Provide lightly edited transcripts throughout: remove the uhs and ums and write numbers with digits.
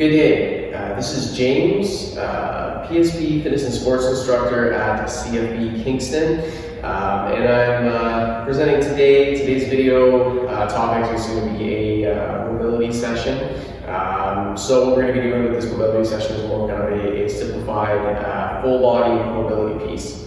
Good day. This is James, PSP Fitness and Sports Instructor at CFB Kingston, and I'm presenting today. Today's video topic is going to be a mobility session. So what we're going to be doing with this mobility session is more kind of a simplified full body mobility piece.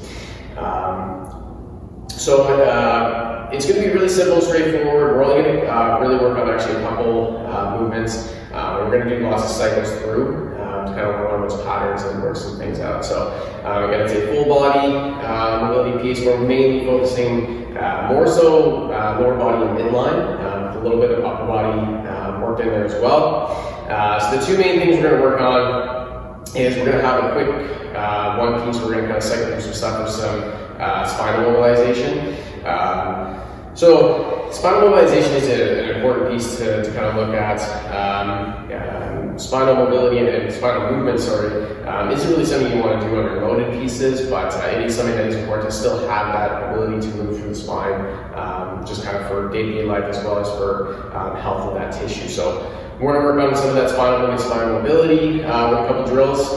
It's going to be really simple, straightforward. We're only going to really work on actually a couple movements. We're going to do lots of cycles through to kind of work on those patterns and work some things out. So again, it's a full body mobility piece. We're mainly focusing more so lower body and midline, with a little bit of upper body worked in there as well. So the two main things we're going to work on is we're going to have a quick one piece. We're going to kind of cycle through some stuff with some spinal mobilization. So spinal mobilization is an important piece to kind of look at. Spinal mobility and spinal movement, isn't really something you want to do under loaded pieces, but it is something that is important to still have that ability to move through the spine, just kind of for day-to-day life as well as for health of that tissue. So we're going to work on some of that spinal mobility with a couple drills,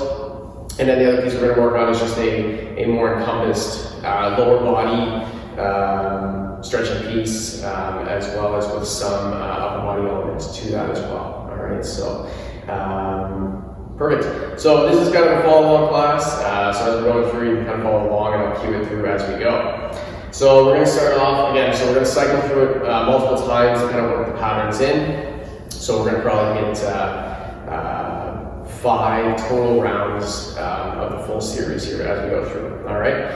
and then the other piece we're going to work on is just a more encompassed lower body stretching piece, as well as with some upper body elements to that as well. All right, so perfect. So this is kind of a follow along class. So as we're going through, you can kind of follow along, and I'll cue it through as we go. So we're going to start off again. So we're going to cycle through it multiple times to kind of work the patterns in. So we're going to probably get 5 total rounds of the full series here as we go through. All right.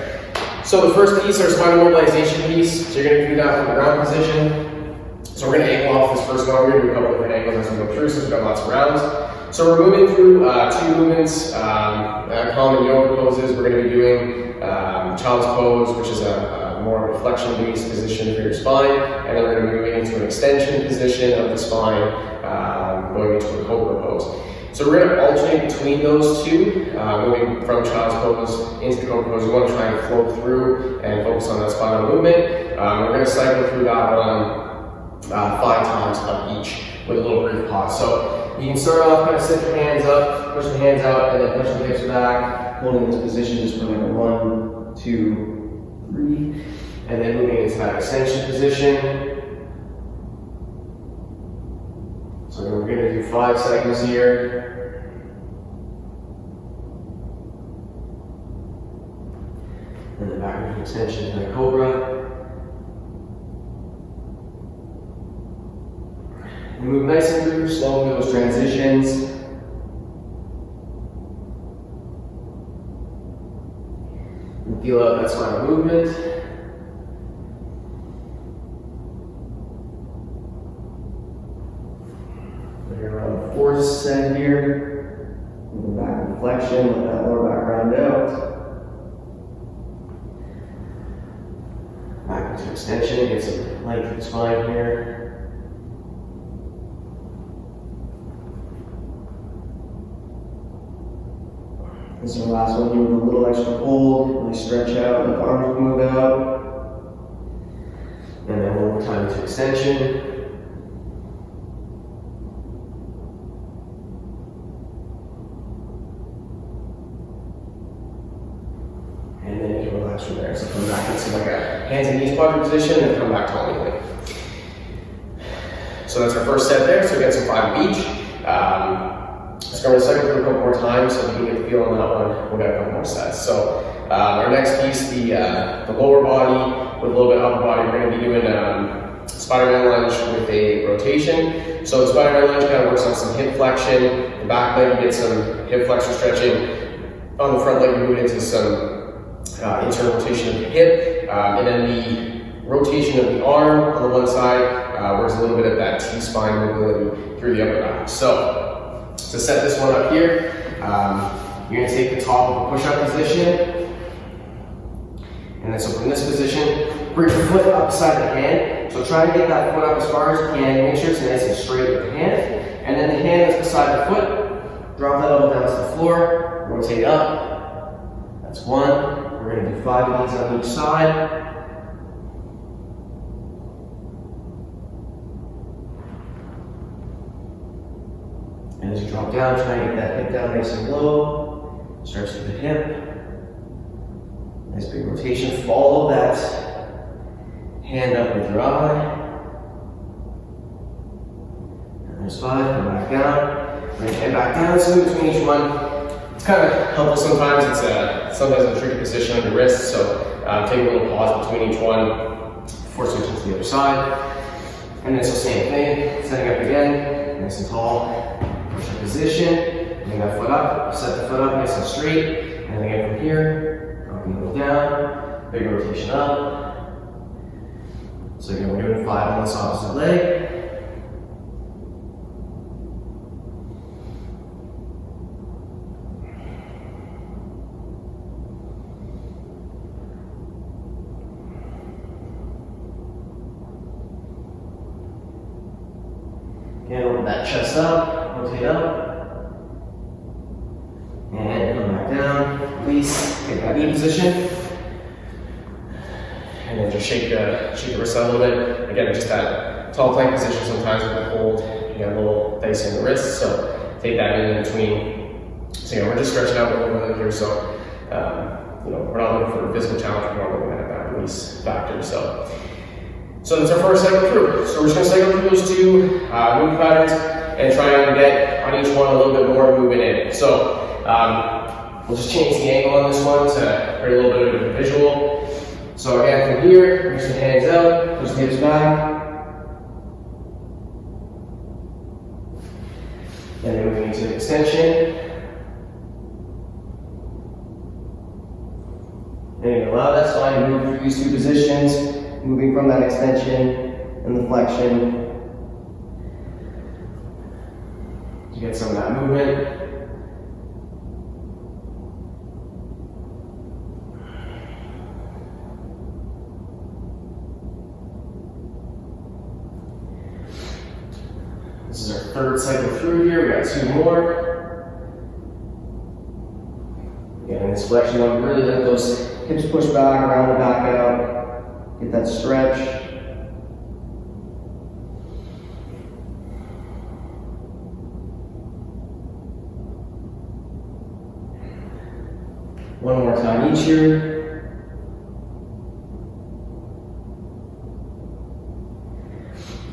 So the first piece, our spinal mobilization piece, so you're going to do that from the ground position. So we're going to angle off this first one. We're going to do a couple different angles as we go through, so we've got lots of rounds. So we're moving through 2 movements, common yoga poses. We're going to be doing child's pose, which is a more reflection-based position for your spine, and then we're going to be moving into an extension position of the spine, going into a cobra pose. So we're going to alternate between those two, moving from child's pose into the cobra pose. We want to try and flow through and focus on that spinal movement. We're going to cycle through that one 5 times of each with a little brief pause. So you can start off, kind of sit your hands up, push the hands out, and then push the hips back, holding this position just for like 1, 2, 3, and then moving into that extension position. So we're going to do 5 cycles here. And then back into extension and then cobra. We move nice and through, slowly those transitions. And feel out that spinal movement. We're around the 4th set here. Moving back in flexion, let that lower back round out. Back into extension, get some length of the spine here. This is our last one here with a little extra hold. Nice stretch out, let the arms move out. And then one more time to extension. And then you can relax from there. So come back into like a hands and knees quadrant position and come back to only. So that's our first set there. So we got some 5 of each. Let's go to the cycle through a couple more times so we can get the feel on that one. We've got a couple more sets. So our next piece, the lower body with a little bit of upper body, we're going to be doing Spiderman lunge with a rotation. So the Spiderman lunge kind of works on some hip flexion. The back leg, you get some hip flexor stretching. On the front leg, we move into some internal rotation of the hip. And then the rotation of the arm on the one side works a little bit of that T-spine mobility through the upper back. So to set this one up here, you're going to take the top of a push-up position, and then so from this position, bring your foot up beside the hand. So try to get that foot up as far as you can. Make sure it's nice and straight with the hand, and then the hand that's beside the foot, drop that elbow down to the floor, rotate up. That's 1. We're going to do 5 of these on each side. And as you drop down, try and get that hip down nice and low. Stretch through the hip. Nice big rotation. Follow that hand up with your eye. And there's 5. Come back down. Bring your hand back down. So in between each one. It's kind of helpful sometimes. It's sometimes a tricky position on your wrist. So take a little pause between each one before switching to the other side. And then so same thing. Setting up again. Nice and tall. Push your position. Bring that foot up. Set the foot up nice and straight. And then again from here. Dropping a little down. Big rotation up. So again, we're doing 5 on this opposite leg. Again, open that chest up, rotate up. And come back down. Release. Get that knee position. And then just shake the wrist out a little bit. Again, just that tall plank position sometimes with the hold. You get a little dicey in the wrist, so take that in between. So we're just stretching out a little bit here, so we're not looking for a physical challenge, we're looking at that release factor. So that's our first cycle through. So we're just going to cycle through those 2 movement patterns and try and get on each one a little bit more movement in. So we'll just change the angle on this one to create a little bit of a visual. So again, from here, reach the hands out, push the hips back. And then moving into the extension. And you allow that spine to move through these 2 positions, moving from that extension and the flexion to get some of that movement. This is our 3rd cycle through here. We got 2 more. Again, in this flexion, I'm really letting those hips push back, around the back out. Get that stretch. One more time each here.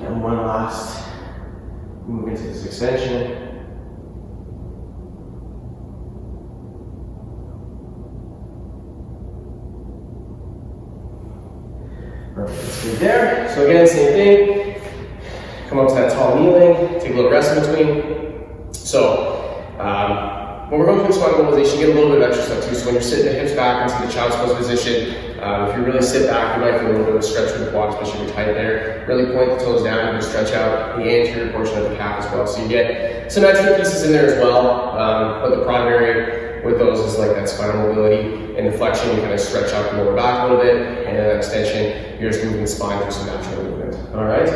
And one last move into this extension. Perfect, that's good there. So again, same thing. Come up to that tall kneeling, take a little rest in between. So when we're going through spinal mobilization, get a little bit of extra stuff too. So when you're sitting the hips back into the child's pose position, if you really sit back, you might feel a little bit of stretch through the quads, especially if you're tight there. Really point the toes down and stretch out the anterior portion of the calf as well. So you get some extra pieces in there as well. But the primary with those is like that spinal mobility and the flexion. You kind of stretch out the lower back a little bit, and then that extension, you're just moving the spine through some natural movement. All right.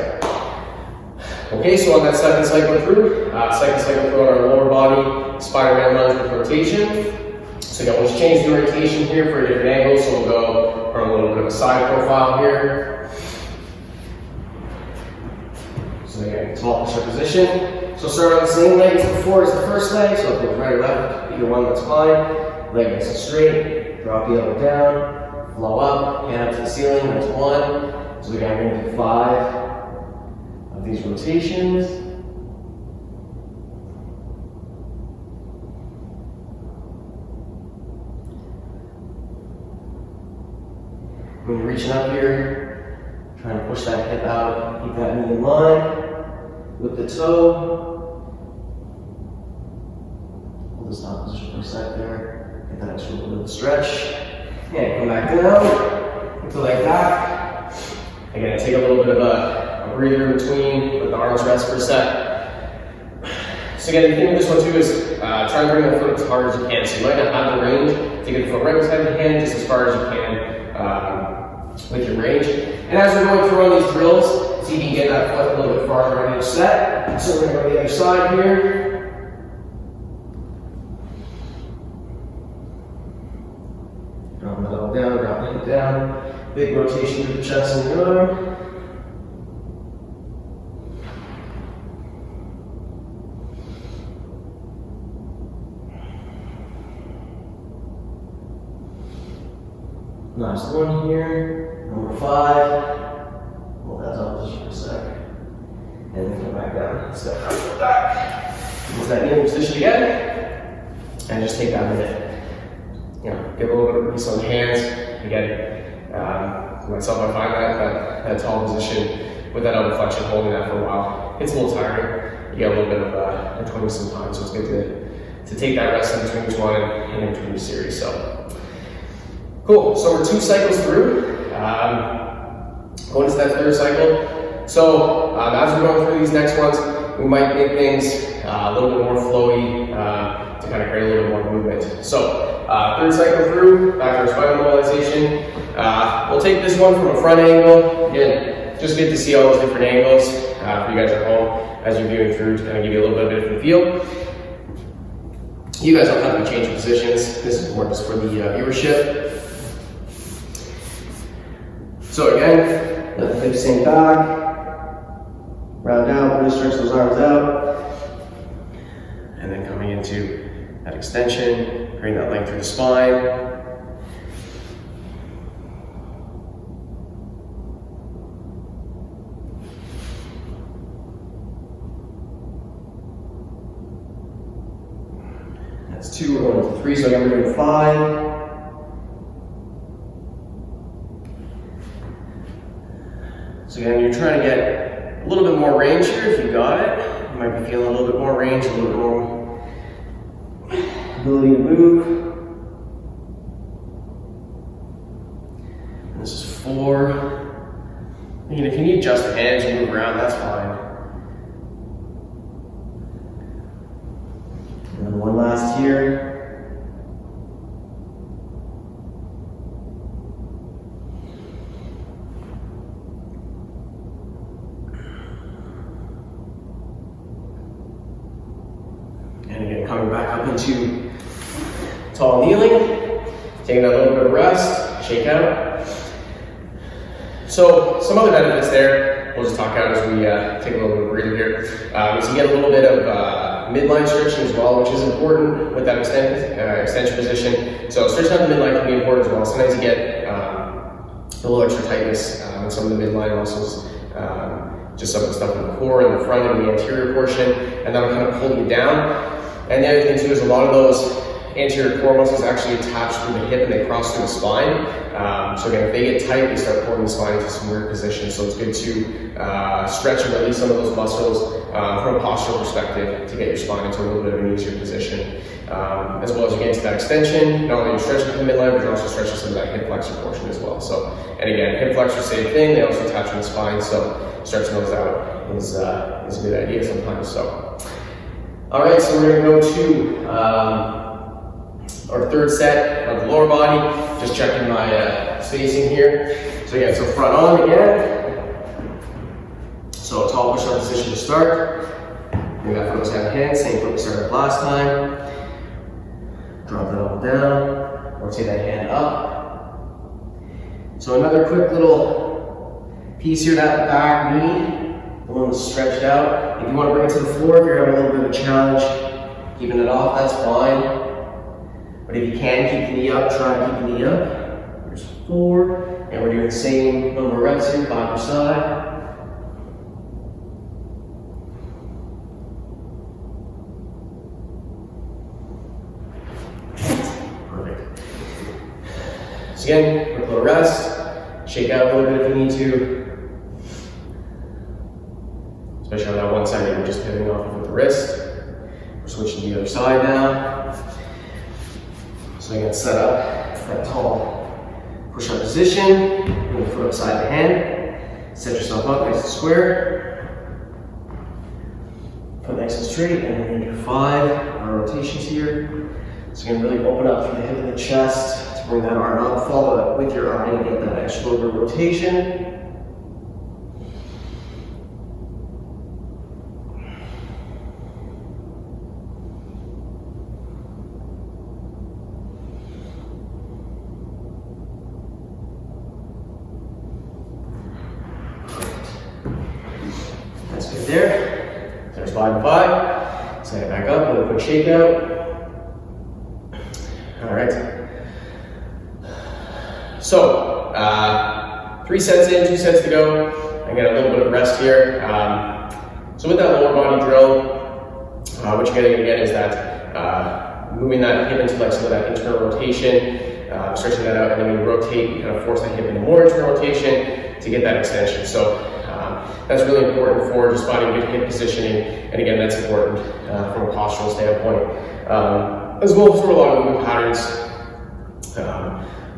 Okay, so on that second cycle through on our lower body, Spiderman lunge with rotation. So again, we'll just change the orientation here for a different angle. So we'll go from a little bit of a side profile here. So again, tall push-up position. So start on the same leg as before as the first leg. So if it's right or left, either one, that's fine. Leg nice and straight. Drop the elbow down. Flow up. Hand up to the ceiling. That's 1. So again, we're going to do 5 of these rotations. When you're reaching up here, trying to push that hip out, keep that knee in line, with the toe. Hold the stop position for a sec there, get that extra little bit of stretch. And come back down, put the leg back. Again, take a little bit of a breather in between, let the arms rest for a sec. So again, the thing with this one too is try to bring the foot as hard as you can. So you might not have the range, take the foot right beside the hand just as far as you can with your range. And as we're going through on these drills, see if you can get that foot a little bit farther on each set. So we're going to go to the other side here. Drop the elbow down, drop the hip down. Big rotation through the chest and the arm. Last one here, number 5. Hold that up just for a sec. And then come back down. Step out to the back. Into that kneeling position again. And just take that minute. You know, get a little bit of release on the hands. Again, myself, I find that tall position with that elbow flexion, holding that for a while, it's a little tiring. You get a little bit of twitching sometimes, so it's good to take that rest in between each one and in between the series. So, cool. So we're 2 cycles through. Going into that 3rd cycle. So as we're going through these next ones, we might make things a little bit more flowy to kind of create a little bit more movement. So 3rd cycle through, back to our spinal mobilization. We'll take this one from a front angle. Again, just get to see all those different angles for you guys at home as you're viewing through to kind of give you a little bit of a different feel. You guys don't have to change positions. This is more just for the viewership. So again, let the hips sink back, round out, really stretch those arms out, and then coming into that extension, bring that length through the spine. That's 2, we're going to 3, so again we're doing 5. So again, you're trying to get a little bit more range here if you got it. You might be feeling a little bit more range, a little bit more ability to move. And this is 4. Again, if you need to adjust the hands and move around, that's fine. And then one last here. And again, coming back up into tall kneeling, taking a little bit of rest, shake out. So some other benefits there, we'll just talk out as we take a little bit of a breather here, is you get a little bit of midline stretching as well, which is important with that extension position. So stretching out the midline can be important as well. Sometimes you get a little extra tightness in some of the midline muscles, just some of the stuff in the core, in the front and the anterior portion, and that'll kind of pull you down. And the other thing too is a lot of those anterior core muscles actually attach through the hip and they cross through the spine. So again, if they get tight, they start pulling the spine into some weird positions. So it's good to stretch and release some of those muscles from a postural perspective to get your spine into a little bit of an easier position. As well as you get into that extension, not only you're stretching from the midline, but you're also stretching some of that hip flexor portion as well. So, and again, hip flexor, same thing, they also attach to the spine, so stretching those out is a good idea sometimes. So, all right, so we're gonna go to our 3rd set of the lower body. Just checking my spacing here. So again, so front on again. So tall push-up position to start. Bring that foot beside the hand, same foot we started last time. Drop that elbow down, rotate that hand up. So another quick little piece here, that back knee, the one that's stretched out. If you want to bring it to the floor, if you're having a little bit of a challenge, keeping it off, that's fine. But if you can, keep the knee up, try and keep the knee up. There's 4, and we're doing the same number of reps here, 5 per side. Perfect. So again, quick little rest. Shake out a little bit if you need to. Especially on that one side that you're just pivoting off of with the wrist. We're switching to the other side now. So you get set up for that tall push-up position. Bring the foot beside the hand. Set yourself up nice and square. Foot nice and straight, and we're going to do 5 rotations here. So you're going to really open up through the hip and the chest to bring that arm up. Follow that with your arm and get that extra little bit of rotation. That's good there. There's 5 and 5. Set it back up, a little quick shake out. All right. So 3 sets in, 2 sets to go. Again, a little bit of rest here. So with that lower body drill, what you're getting again is that moving that hip into like some of that internal rotation, stretching that out, and then when you rotate, you kind of force that hip into more internal rotation to get that extension. So that's really important for just finding good hip positioning, and again, that's important from a postural standpoint, as well as for a lot of movement patterns,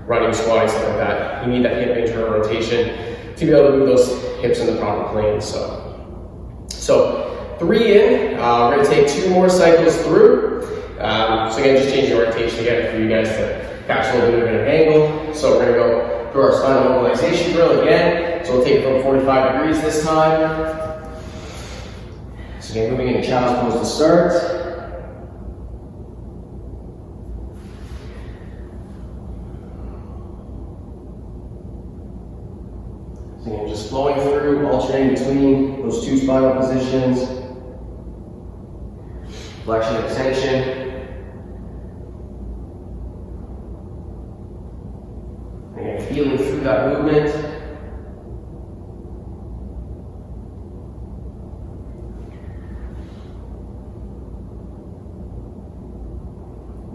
running, squatting, stuff like that. You need that hip internal rotation to be able to move those hips in the proper plane. So 3 in, we're going to take 2 more cycles through. So again, just changing orientation again for you guys to catch a little bit of an angle. So we're going to go through our spinal mobilization drill again. So we'll take it from 45 degrees this time. So again, moving into child's pose to start. So again, just flowing through, alternating between those 2 spinal positions. Flexion, extension. Again, feeling through that movement.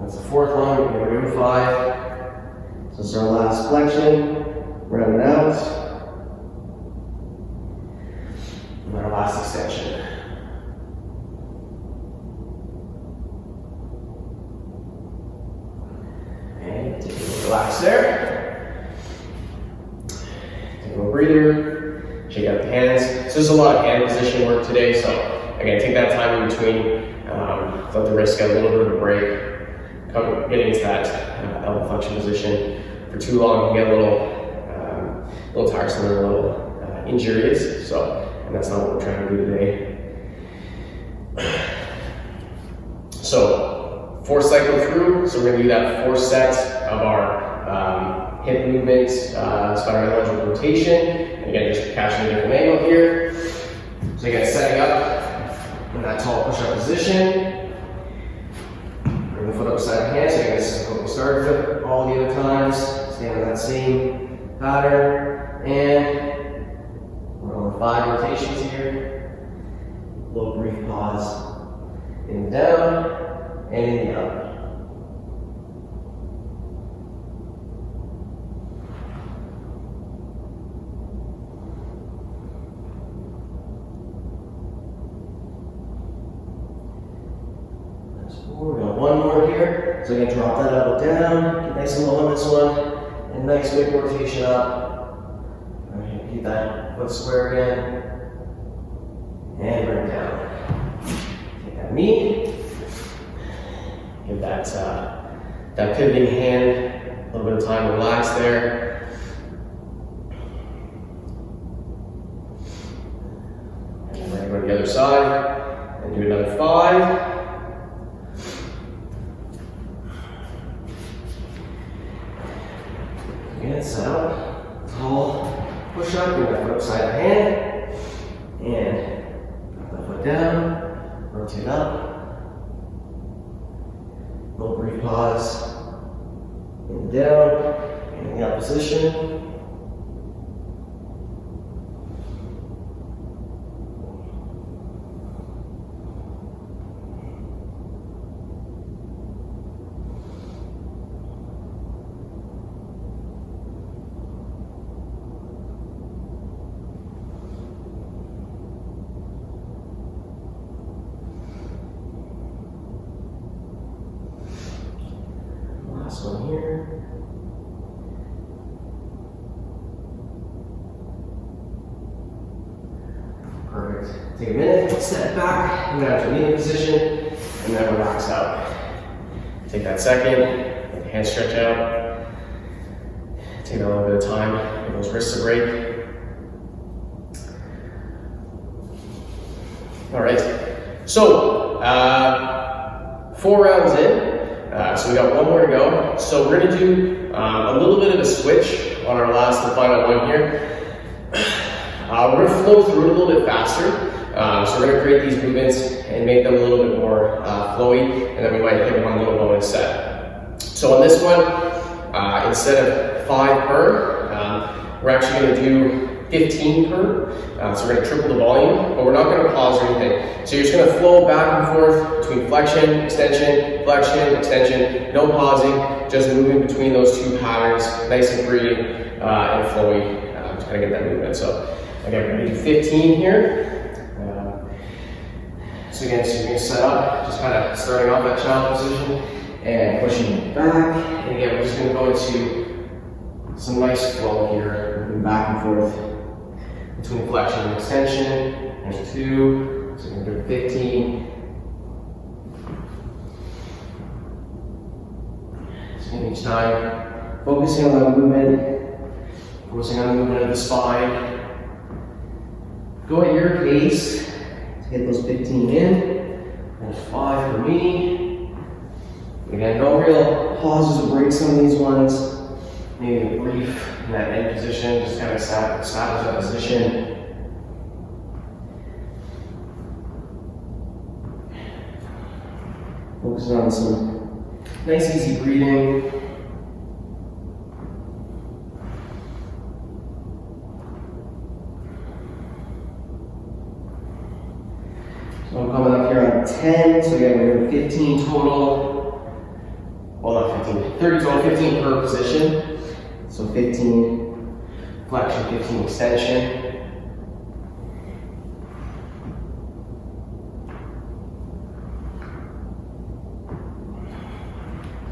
That's the 4th one. We're going to go to 5. So this is our last flexion. Round it out. And then our last extension. And take a little relax there. Take a little breather. Shake out the hands. So there's a lot of hand position work today. So again, take that time in between. Let the wrist get a little bit of a break. Get into that elbow flexion position for too long, you get a little tiresome and a little injurious. So, and that's not what we're trying to do today. So 4 cycle through. So we're going to do that 4 sets of our hip movements, spiral rotation. And again, just catching a different angle here. So again, setting up in that tall push-up position. The foot up side of hand, so this is what we started with all the other times. Stand in that same pattern, and we're on 5 rotations here. Little brief pause in the down and in the up. We got 1 more here. So again, drop that elbow down, get nice and low on this one, and nice big rotation up. Right, keep that foot square again, and bring it down. Take that knee, give that pivoting hand a little bit of time to relax there. And then go to the other side, and do another 5. Again, set up, tall push up, bring that foot up side of the hand, and drop that foot down, rotate up, little brief pause, and down, and in the up position. Last one here. Perfect. Take a minute, step back, move out to kneeling position, and then relax out. Take that second, let the hands stretch out. Take a little bit of time, give those wrists a break. All right, so 4 rounds in. So we got 1 more to go. So we're gonna do a little bit of a switch on our last and final one here. We're gonna flow through it a little bit faster. So we're gonna create these movements and make them a little bit more flowy, and then we might hit 1 little bonus set. So on this one, instead of 5 per, we're actually going to do 15 per. So we're going to triple the volume, but we're not going to pause or anything. So you're just going to flow back and forth between flexion, extension, no pausing, just moving between those two patterns, nice and free and flowy to kind of get that movement. So again, we're going to do 15 here. So again, so you're going to set up, just kind of starting off that child position and pushing back. And again, we're just going to go into some nice flow here, moving back and forth between flexion and extension. There's 2, so we're going to do 15. So each time, focusing on that movement, focusing on the movement of the spine. Go at your pace to get those 15 in. There's 5 for me. Again, no real pauses or breaks on these ones. Maybe a brief in that end position, just kind of establish that position. Focusing on some nice easy breathing. So I'm coming up here on 10, so again we're at 15 total. Well, not 15, 30 total, 15 per position. So 15 flexion, 15 extension.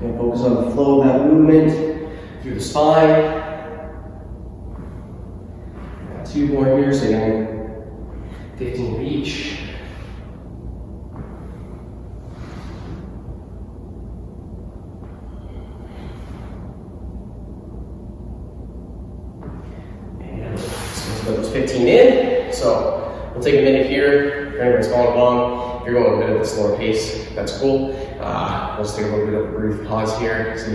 And focus on the flow of that movement through the spine. Got 2 more here, so again, 15 each. Those 15 in. So we'll take a minute here. If anybody's following along, if you're going a bit at a slower pace, that's cool. We'll just take a little bit of a brief pause here, so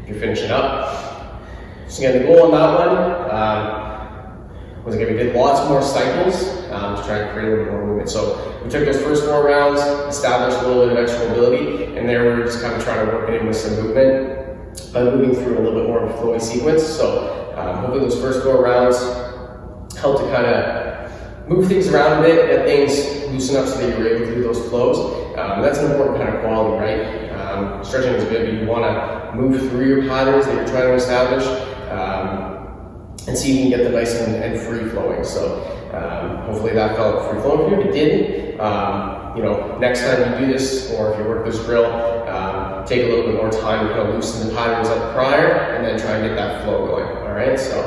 you're finishing up. So again, the goal on that one was again, we did lots more cycles to try and create a little bit more movement. So we took those first 4 rounds, established a little bit of extra mobility, and there we're just kind of trying to work it in with some movement by moving through a little bit more of a flowy sequence. So hopefully those first 4 rounds help to kind of move things around a bit, let things loosen up so that you're able to do those flows. That's an important kind of quality, right? Stretching is good, but you want to move through your patterns that you're trying to establish and see if you can get them nice and free flowing. So hopefully that felt free flowing for you. If it didn't, you know, next time you do this, or if you work this drill, take a little bit more time to kind of loosen the patterns up prior, and then try and get that flow going. All right, so.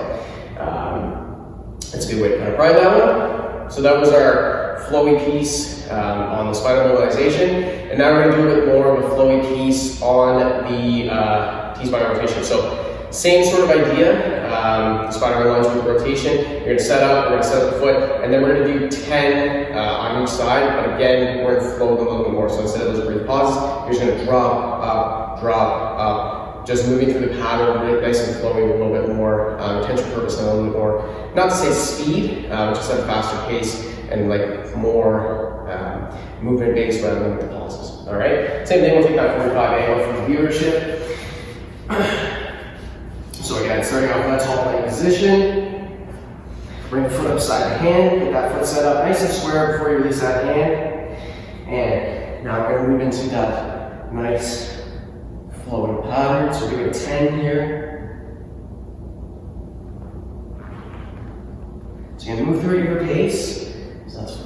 That's a good way to kind of ride that one. So that was our flowy piece on the spinal mobilization. And now we're going to do a bit more of a flowy piece on the T-spine rotation. So same sort of idea, the Spiderman lunge with rotation. You're going to set up, we're going to set up the foot, and then we're going to do 10 on each side. But again, we're going to flow them a little bit more. So instead of those brief pauses, you're just going to drop, up, just moving through the pattern, really nice and flowing, a little bit more attention purpose and a little bit more, not to say speed, just at a faster pace and like more movement based rather than the pauses. All right, same thing, we'll take that 45 angle for the viewership. So again, starting off that tall plank position, bring the foot up side of the hand, get that foot set up nice and square before you release that hand. And now we're going to move into that nice flowing pattern. So we're doing 10 here. So you're going to move through at your pace. So that's 5.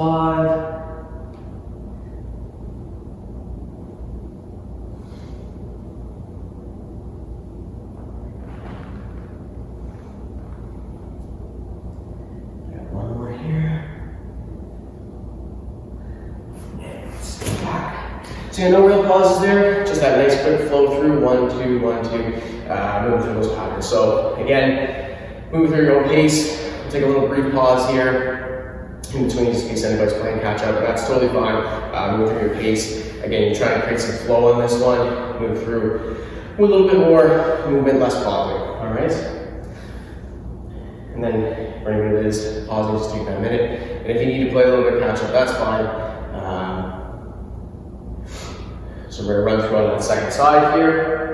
Got 1 more here. And step back. So you have no real pauses there, just that nice quick flow through, 1, 2, 1, 2, moving through those patterns. So again, moving through your own pace. We'll take a little brief pause here in between just in case anybody's playing catch up, but that's totally fine. Move through your pace. Again, you're trying to create some flow on this one. Move through with a little bit more movement, less pausing. All right. And then for anybody that is pausing, just take that minute. And if you need to play a little bit of catch up, that's fine. So we're going to run through on that second side here.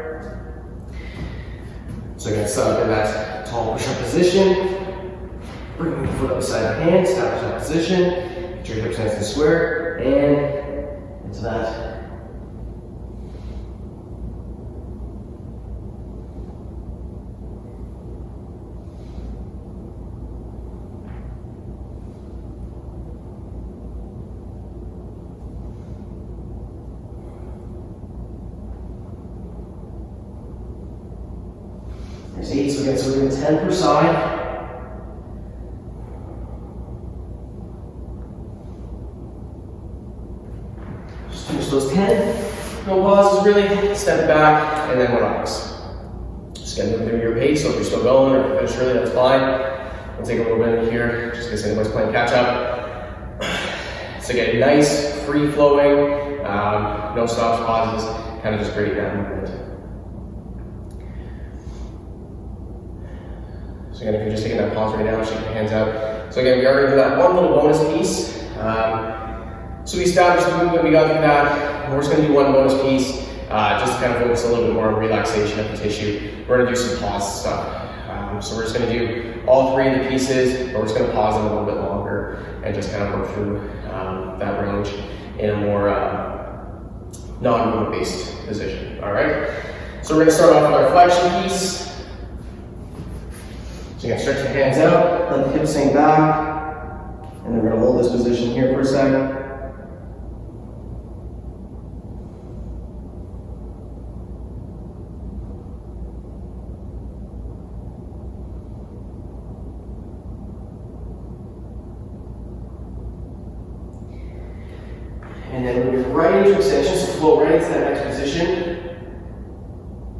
So again, set up in that tall push-up position. Bring the foot up beside the hand, establish that position. Get your hips nice and square, and into that. There's 8, so again, so we're doing 10 per side. Just finish those 10. No pauses really. Step back and then relax. Just get moving at your pace, so if you're still going or if you finish early, that's fine. We'll take a little minute here, just in case anybody's playing catch up. So again, nice, free-flowing, no stops, pauses, kind of just create that movement. So again, if you're just taking that pause right now, shake your hands out. So again, we are going to do that one little bonus piece. So we established the movement, we got through that. We're just going to do one bonus piece, just to kind of focus a little bit more on relaxation of the tissue. We're going to do some pause stuff. So we're just going to do all 3 of the pieces, but we're just going to pause them a little bit longer and just kind of work through that range in a more non-movement based position. All right. So we're going to start off with our flexion piece. So you can stretch the hands out, let the hips sink back, and then we're going to hold this position here for a second. And then when you're right into extension, so float right into that next position,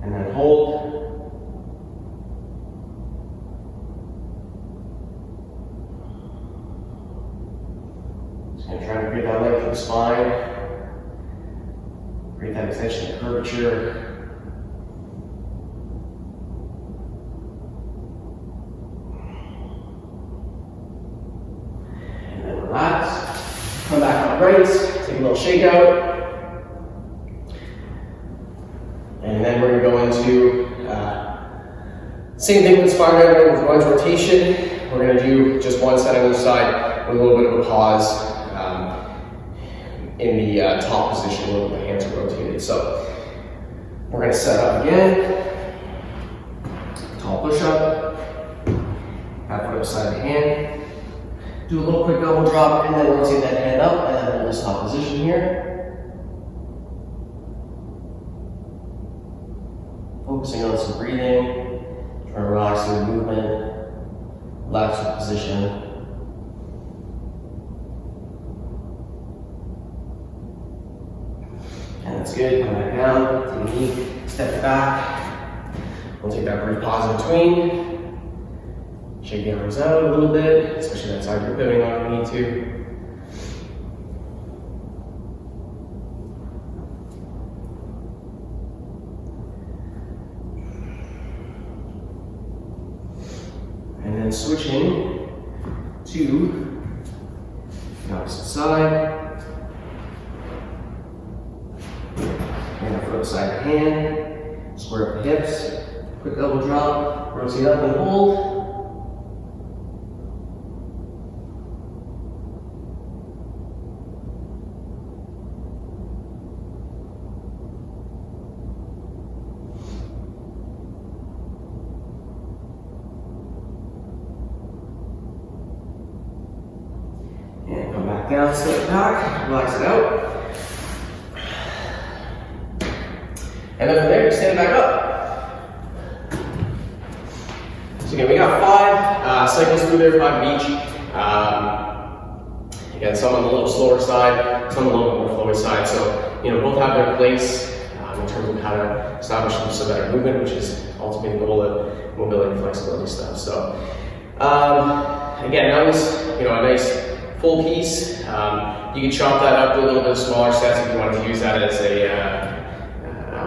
and then hold. And try to create that length of the spine, create that extension of curvature. And then relax, come back upright, take a little shake out. And then we're going to go into same thing with Spiderman with lunge rotation. We're going to do just one set on each side with a little bit of a pause. In the top position where the hands are rotated. So we're going to set up again. Tall push-up. Half foot beside the hand. Do a little quick elbow drop and then rotate that hand up and then hold this top position here. Focusing on some breathing. Try to relax the movement. Relax the position. And that's good. Come back down, take a knee, step back. We'll take that brief pause in between. Shake the arms out a little bit, especially that side you're pivoting on if you need to. And then switching to the opposite side. And the foot beside the hand, square up the hips, quick elbow drop, rotate up and hold. And come back down, step back, relax it out. And then from there, stand back up. So again, we got 5 cycles through there, 5 of each. Again, some on the little slower side, some a little bit more flowy side. So, both have their place in terms of how to establish some better movement, which is ultimately the goal of mobility and flexibility stuff. So, again, that was, a nice full piece. You can chop that up to a little bit smaller sets if you wanted to use that as a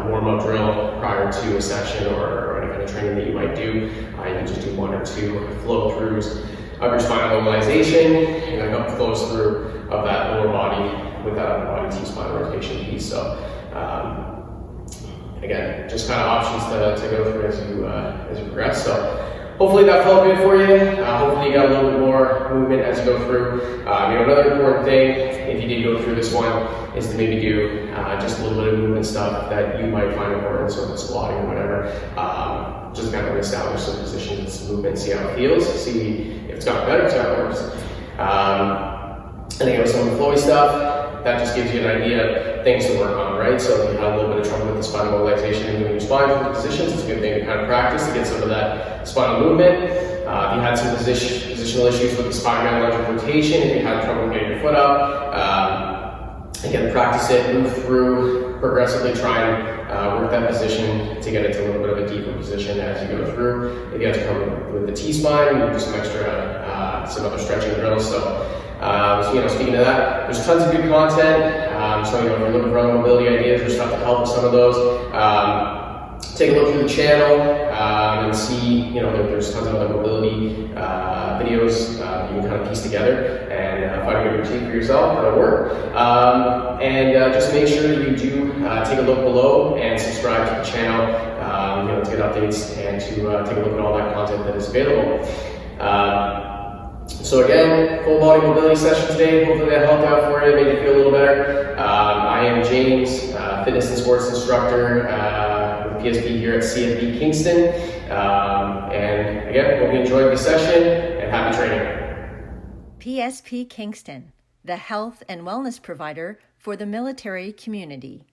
warm-up drill prior to a session or any kind of training that you might do. You can just do 1 or 2 flow-throughs of your spinal mobilization and then a couple flows through of that lower body with that upper body T-spine rotation piece. So again, just kind of options to go through as you progress. So hopefully that felt good for you. Hopefully you got a little bit more movement as you go through. Another important thing, if you did go through this one, is to maybe do just a little bit of movement stuff that you might find important, sort of squatting or whatever. Just kind of establish some positions, some movement, see how it feels, see if it's gotten better, see how it works. And again, some of the flowy stuff, that just gives you an idea of things to work on, right? So if you had a little bit of trouble with the spinal mobilization and moving your spine through the positions, it's a good thing to kind of practice to get some of that spinal movement. If you had some positional issues with the Spiderman lunge rotation, if you had trouble getting your foot up, again, practice it, move through, progressively try and work that position to get into a little bit of a deeper position as you go through. If you have to come with the T-spine, you do some extra, some other stretching drills. So speaking of that, there's tons of good content. So if you're looking for other mobility ideas or stuff to help with some of those, take a look through the channel and see, there's tons of other mobility videos you can kind of piece together and find a good routine for yourself that'll work. Just make sure you do take a look below and subscribe to the channel, to get updates and to take a look at all that content that is available. So again, full body mobility session today. Hopefully that helped out for you, made you feel a little better. I am James, fitness and sports instructor with PSP here at CFB Kingston. And again, hope you enjoyed the session and happy training. PSP Kingston, the health and wellness provider for the military community.